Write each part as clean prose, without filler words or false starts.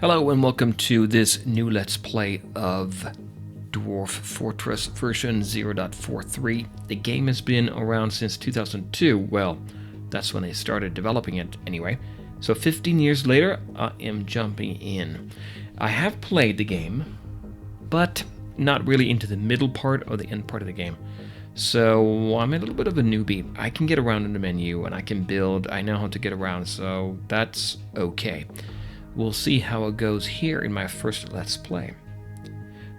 Hello and welcome to this new Let's Play of Dwarf Fortress version 0.43. The game has been around since 2002. Well, that's when they started developing it anyway. So 15 years later, I am jumping in. I have played the game, but not really into the middle part or the end part of the game. So I'm a little bit of a newbie. I can get around in the menu and I can build. I know how to get around, so that's okay. We'll see how it goes here in my first Let's Play.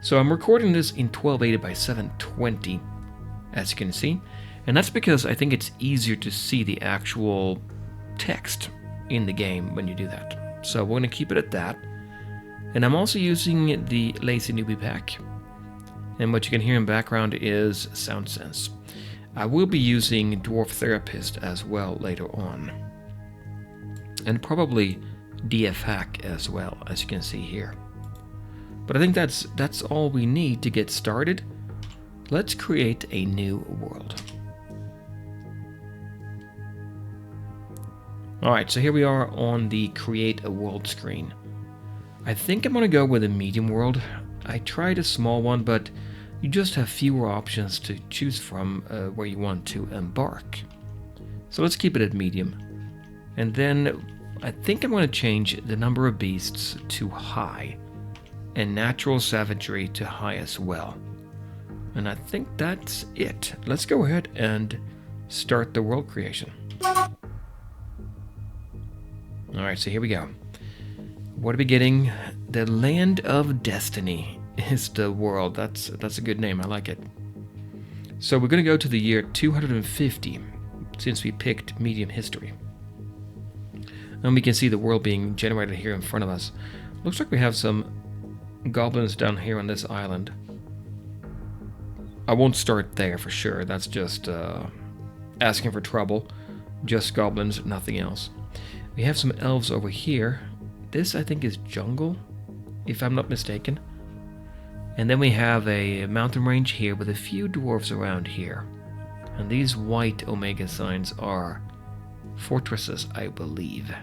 So I'm recording this in 1280 by 720, as you can see, and that's because I think it's easier to see the actual text in the game when you do that. So we're going to keep it at that. And I'm also using the Lazy Newbie pack, and what you can hear in background is SoundSense. I will be using Dwarf Therapist as well later on, and probably DF hack as well, as you can see here. But I think that's all we need to get started. Let's create a new world. Alright, so here we are on the create a world screen. I think I'm going to go with a medium world. I tried a small one, but you just have fewer options to choose from where you want to embark. So let's keep it at medium. And then I think I'm going to change the number of beasts to high, and natural savagery to high as well. And I think that's it. Let's go ahead and start the world creation. Alright, so here we go. What are we getting? The Land of Destiny is the world. That's a good name. I like it. So we're going to go to the year 250, since we picked medium history. And we can see the world being generated here in front of us. Looks like we have some goblins down here on this island. I won't start there for sure. That's just asking for trouble. Just goblins, nothing else. We have some elves over here. This, I think, is jungle, if I'm not mistaken. And then we have a mountain range here with a few dwarves around here. And these white omega signs are fortresses, I believe.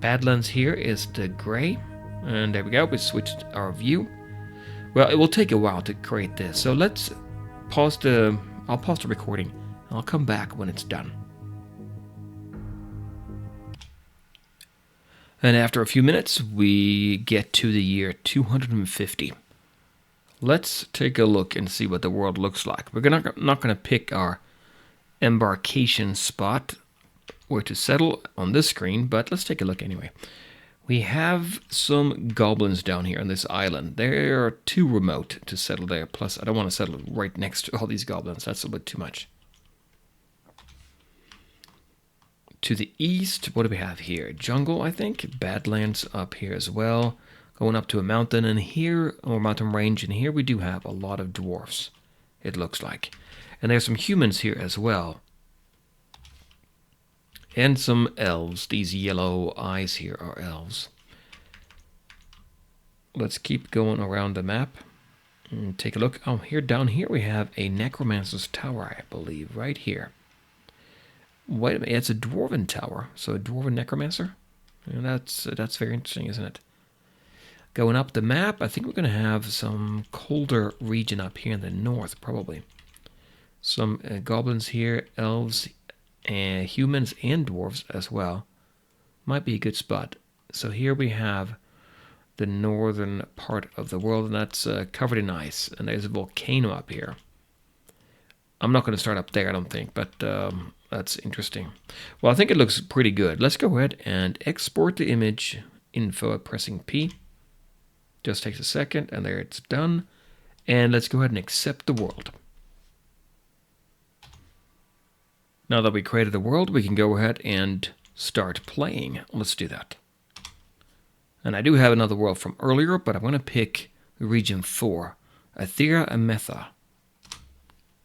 Badlands here is the gray, and there we go, we switched our view. Well, it will take a while to create this, so let's pause I'll pause the recording, and I'll come back when it's done. And after a few minutes, we get to the year 250. Let's take a look and see what the world looks like. We're not going to pick our embarkation spot where to settle on this screen, but let's take a look anyway. We have some goblins down here on this island. They're too remote to settle there, plus I don't want to settle right next to all these goblins. That's a bit too much. To the east, what do we have here? Jungle, I think. Badlands up here as well. Going up to a mountain, and here, or mountain range, and here we do have a lot of dwarfs, it looks like. And there's some humans here as well. And some elves. These yellow eyes here are elves. Let's keep going around the map and take a look. Oh, here, down here we have a necromancer's tower, I believe, right here. Wait a minute, it's a dwarven tower, so a dwarven necromancer? And that's very interesting, isn't it? Going up the map, I think we're going to have some colder region up here in the north, probably. Some goblins here, elves, and humans and dwarves as well. Might be a good spot. So here we have the northern part of the world, and that's covered in ice, and there's a volcano up here. I'm not going to start up there, I don't think, but that's interesting. Well, I think it looks pretty good. Let's go ahead and export the image info pressing P. Just takes a second, and there it's done. And let's go ahead and accept the world. Now that we created the world, we can go ahead and start playing. Let's do that. And I do have another world from earlier, but I'm going to pick Region 4, Aethera and Metha.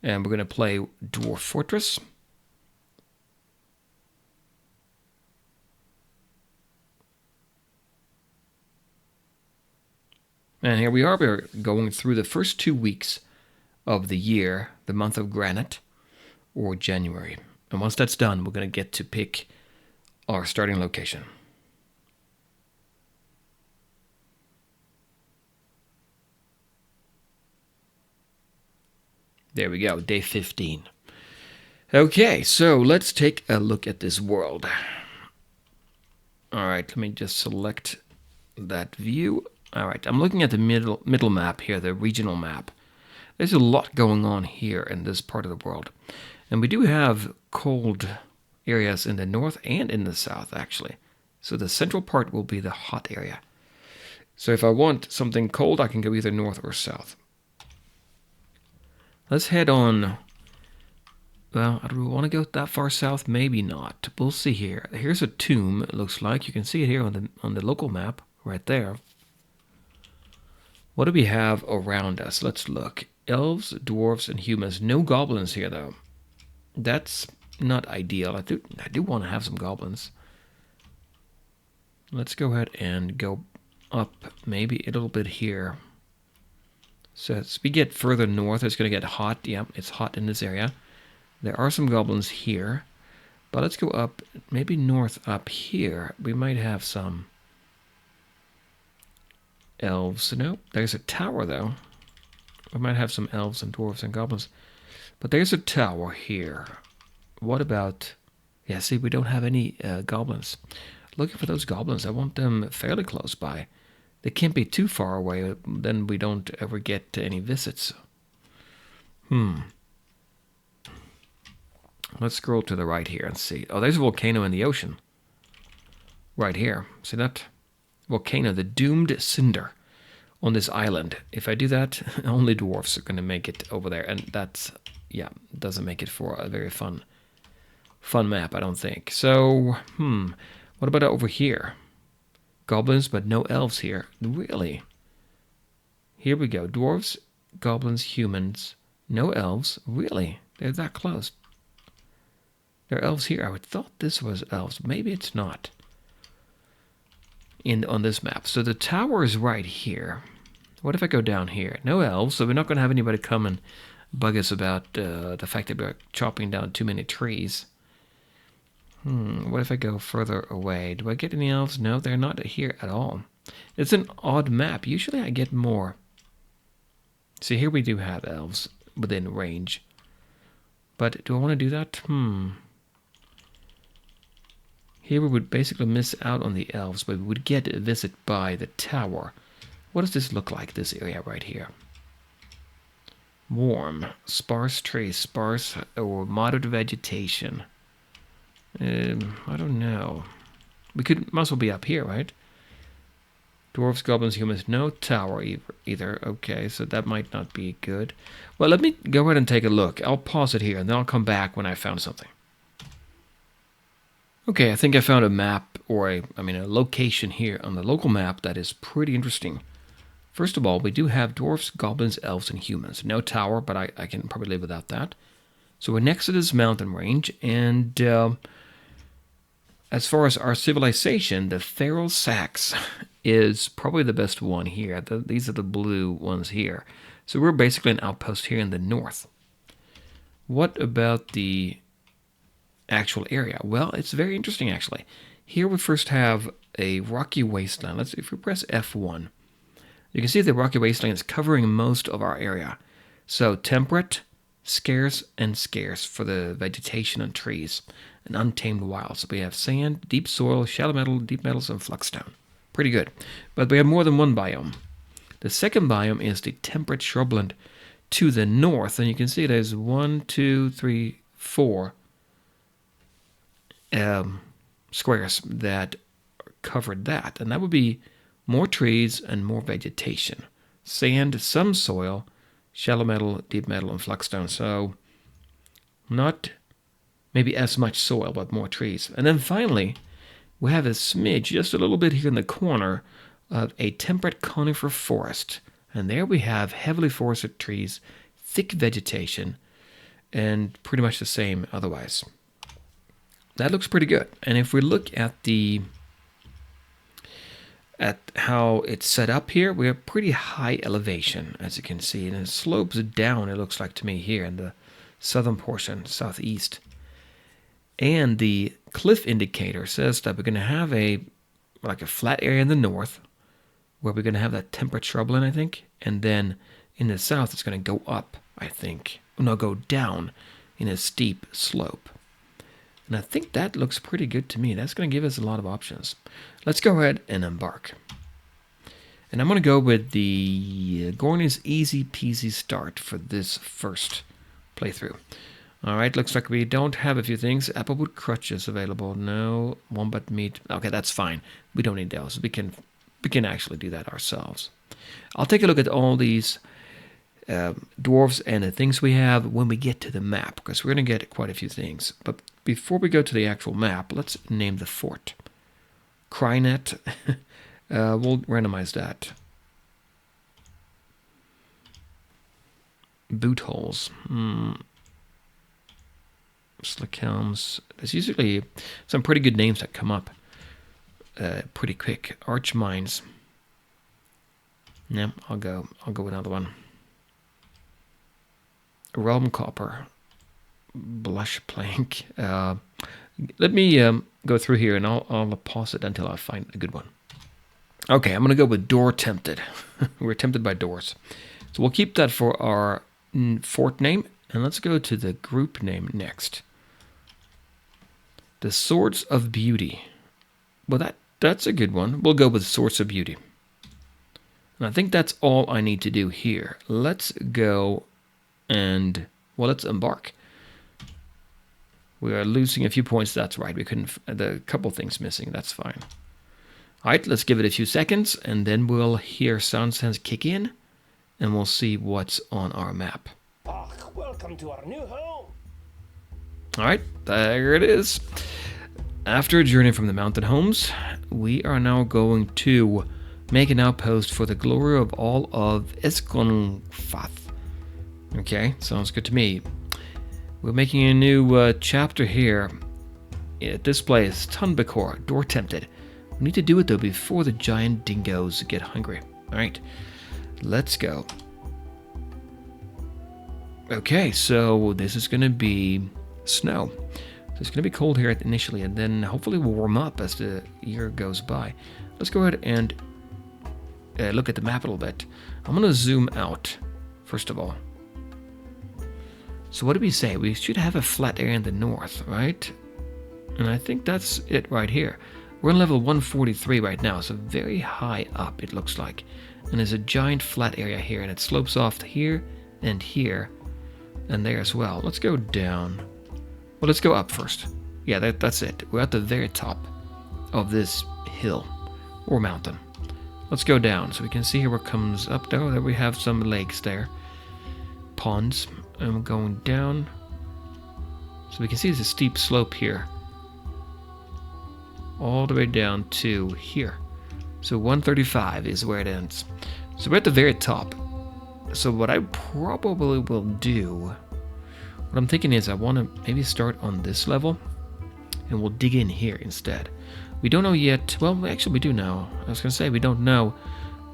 And we're going to play Dwarf Fortress. And here we are. We're going through the first 2 weeks of the year, the month of Granite, or January. And once that's done, we're going to get to pick our starting location. There we go, day 15. Okay, so let's take a look at this world. All right, let me just select that view. All right, I'm looking at the middle map here, the regional map. There's a lot going on here in this part of the world. And we do have cold areas in the north and in the south, actually. So the central part will be the hot area. So if I want something cold, I can go either north or south. Let's head on. Well, do we want to go that far south? Maybe not. We'll see here. Here's a tomb, it looks like. You can see it here on the local map, right there. What do we have around us? Let's look. Elves, dwarves, and humans. No goblins here, though. That's not ideal. I do want to have some goblins. Let's go ahead and go up maybe a little bit here. So as we get further north, it's going to get hot. Yeah, it's hot in this area. There are some goblins here. But let's go up, maybe north up here. We might have some elves. Nope, there's a tower, though. We might have some elves and dwarves and goblins. But there's a tower here. What about... Yeah, see, we don't have any goblins. Looking for those goblins. I want them fairly close by. They can't be too far away, then we don't ever get any visits. Let's scroll to the right here and see. Oh, there's a volcano in the ocean. Right here. See that? Volcano, the Doomed Cinder on this island. If I do that, only dwarfs are going to make it over there. And that's, yeah, doesn't make it for a very fun map, I don't think. So, what about over here? Goblins, but no elves here. Really? Here we go. Dwarves, goblins, humans. No elves. Really? They're that close. There are elves here. I would thought this was elves. Maybe it's not. On this map. So the tower is right here. What if I go down here? No elves, so we're not going to have anybody come and bug us about the fact that we're chopping down too many trees. What if I go further away? Do I get any elves? No, they're not here at all. It's an odd map. Usually I get more. See, here we do have elves within range. But do I want to do that? Here we would basically miss out on the elves, but we would get a visit by the tower. What does this look like, this area right here? Warm, sparse trees, sparse or moderate vegetation. I don't know. We might as well be up here, right? Dwarves, goblins, humans, no tower either. Okay, so that might not be good. Well, let me go ahead and take a look. I'll pause it here, and then I'll come back when I found something. Okay, I think I found a map, or a location here on the local map that is pretty interesting. First of all, we do have dwarfs, goblins, elves, and humans. No tower, but I can probably live without that. So we're next to this mountain range, and as far as our civilization, the Feral Sacs is probably the best one here. These are the blue ones here. So we're basically an outpost here in the north. What about the actual area? Well, it's very interesting, actually. Here we first have a rocky wasteland. If we press F1, you can see the rocky wasteland is covering most of our area. So temperate, scarce, and scarce for the vegetation and trees, and untamed wild. So we have sand, deep soil, shallow metal, deep metals, and flux-stone. Pretty good. But we have more than one biome. The second biome is the temperate shrubland to the north, and you can see there's 1, 2, 3, 4 squares that covered that, and that would be more trees and more vegetation. Sand, some soil, shallow metal, deep metal, and flux-stone. So not maybe as much soil, but more trees. And then finally, we have a smidge, just a little bit here in the corner, of a temperate conifer forest. And there we have heavily forested trees, thick vegetation, and pretty much the same otherwise. That looks pretty good. And if we look at how it's set up here, we have pretty high elevation, as you can see, and it slopes down, it looks like to me, here in the southern portion, southeast. And the cliff indicator says that we're going to have a flat area in the north, where we're going to have that temperate shrubland, I think, and then in the south it's going to go up, I think, no, go down in a steep slope. And I think that looks pretty good to me. That's going to give us a lot of options. Let's go ahead and embark. And I'm going to go with the Gorney's easy peasy start for this first playthrough. Alright, looks like we don't have a few things. Applewood crutches available. No, wombat meat. Okay, that's fine. We don't need those. We can actually do that ourselves. I'll take a look at all these dwarves and the things we have when we get to the map, because we're going to get quite a few things. But before we go to the actual map, let's name the fort. Crynet. We'll randomize that. Boot holes. Slick helms. There's usually some pretty good names that come up pretty quick. Arch mines. Yeah, I'll go with another one. Realm copper. Blush plank. Let me go through here and I'll pause it until I find a good one. Okay, I'm gonna go with Doortempted. We're tempted by doors, so we'll keep that for our fort name, and let's go to the group name next. The Swords of Beauty. Well, that's a good one. We'll go with Swords of Beauty. And I think that's all I need to do here. Let's go and, well, let's embark. We are losing a few points. That's right. We couldn't, the couple things missing. That's fine. All right, let's give it a few seconds, and then we'll hear sound sense kick in, and we'll see what's on our map. Welcome to our new home. All right, there it is. After a journey from the mountain homes, we are now going to make an outpost for the glory of all of Esconfath. Okay, sounds good to me. We're making a new chapter here at this place, Tunbekor, Doortempted. We need to do it though before the giant dingoes get hungry. All right, let's go. Okay, so this is going to be snow. So it's going to be cold here initially, and then hopefully we'll warm up as the year goes by. Let's go ahead and look at the map a little bit. I'm going to zoom out, first of all. So what did we say? We should have a flat area in the north, right? And I think that's it right here. We're on level 143 right now, so very high up it looks like. And there's a giant flat area here, and it slopes off here and here and there as well. Let's go down. Well, let's go up first. Yeah, that's it. We're at the very top of this hill or mountain. Let's go down so we can see here what comes up. There we have some lakes there. Ponds. And we're going down. So we can see there's a steep slope here. All the way down to here. So 135 is where it ends. So we're at the very top. So what I probably will do, what I'm thinking is I want to maybe start on this level, and we'll dig in here instead. We don't know yet. Well, actually we do know. I was going to say we don't know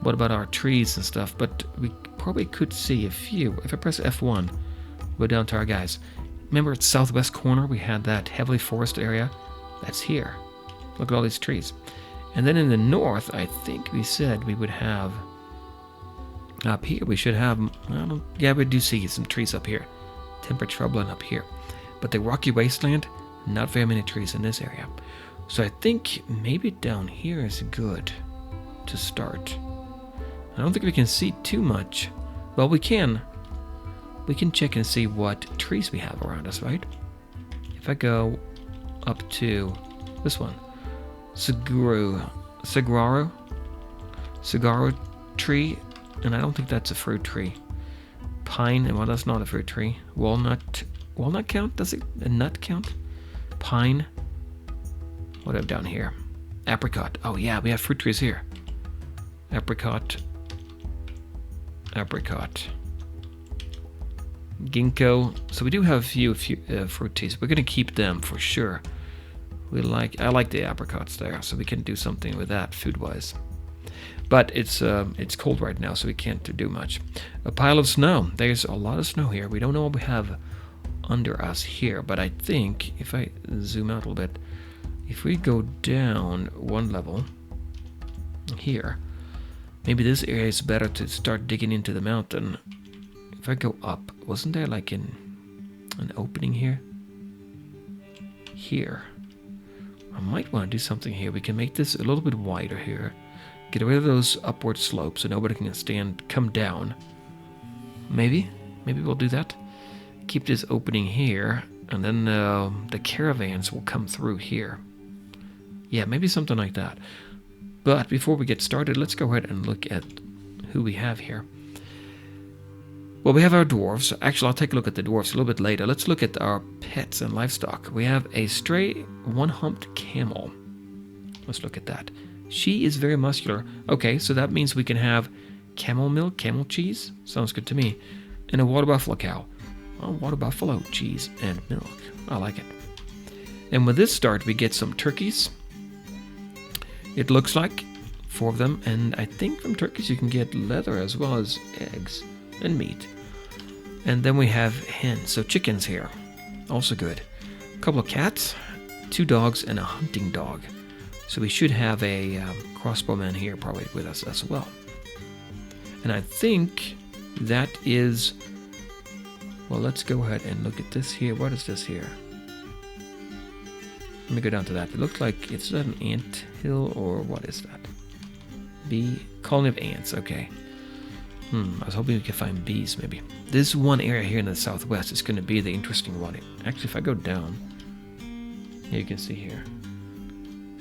what about our trees and stuff, but we probably could see a few. If I press F1, go down to our guys. Remember at southwest corner we had that heavily forested area? That's here. Look at all these trees. And then in the north, I think we said we would have, up here we should have, yeah, we do see some trees up here. Temperate shrubland up here. But the rocky wasteland, not very many trees in this area. So I think maybe down here is good to start. I don't think we can see too much. Well, we can. We can check and see what trees we have around us, right? If I go up to this one. Saguaro tree, and I don't think that's a fruit tree. Pine, well, that's not a fruit tree. Walnut count? Does a nut count? Pine. What have down here? Apricot. Oh yeah, we have fruit trees here. Apricot. Ginkgo. So we do have a few fruit trees. We're gonna keep them for sure. I like the apricots there, so we can do something with that food-wise. But it's cold right now, so we can't do much. A pile of snow. There's a lot of snow here. We don't know what we have under us here, but I think if I zoom out a little bit, if we go down one level here, maybe this area is better to start digging into the mountain. If I go up, wasn't there like an opening here? Here. I might want to do something here. We can make this a little bit wider here. Get rid of those upward slopes so nobody can come down. Maybe we'll do that. Keep this opening here, and then the caravans will come through here. Yeah, maybe something like that. But before we get started, let's go ahead and look at who we have here. Well, we have our dwarves. Actually, I'll take a look at the dwarves a little bit later. Let's look at our pets and livestock. We have a stray one-humped camel. Let's look at that. She is very muscular. Okay, so that means we can have camel milk, camel cheese. Sounds good to me. And a water buffalo cow. Oh, water buffalo cheese and milk. I like it. And with this start, we get some turkeys. It looks like 4 of them. And I think from turkeys you can get leather as well as eggs and meat. And then we have hens, so chickens here. Also good. A couple of cats, 2 dogs, and a hunting dog. So we should have a crossbowman here probably with us as well. And I think that is... Well, let's go ahead and look at this here. What is this here? Let me go down to that. It looks like it's an ant hill, or what is that? Bee colony of ants. Okay. I was hoping we could find bees, maybe. This one area here in the southwest is going to be the interesting one. Actually, if I go down, here you can see here.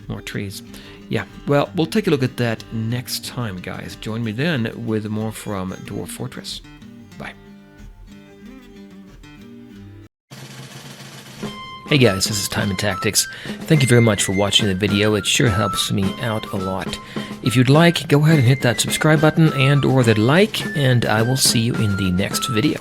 More trees. Yeah, well, we'll take a look at that next time, guys. Join me then with more from Dwarf Fortress. Bye. Hey guys, this is Time and Tactics. Thank you very much for watching the video. It sure helps me out a lot. If you'd like, go ahead and hit that subscribe button and or that like, and I will see you in the next video.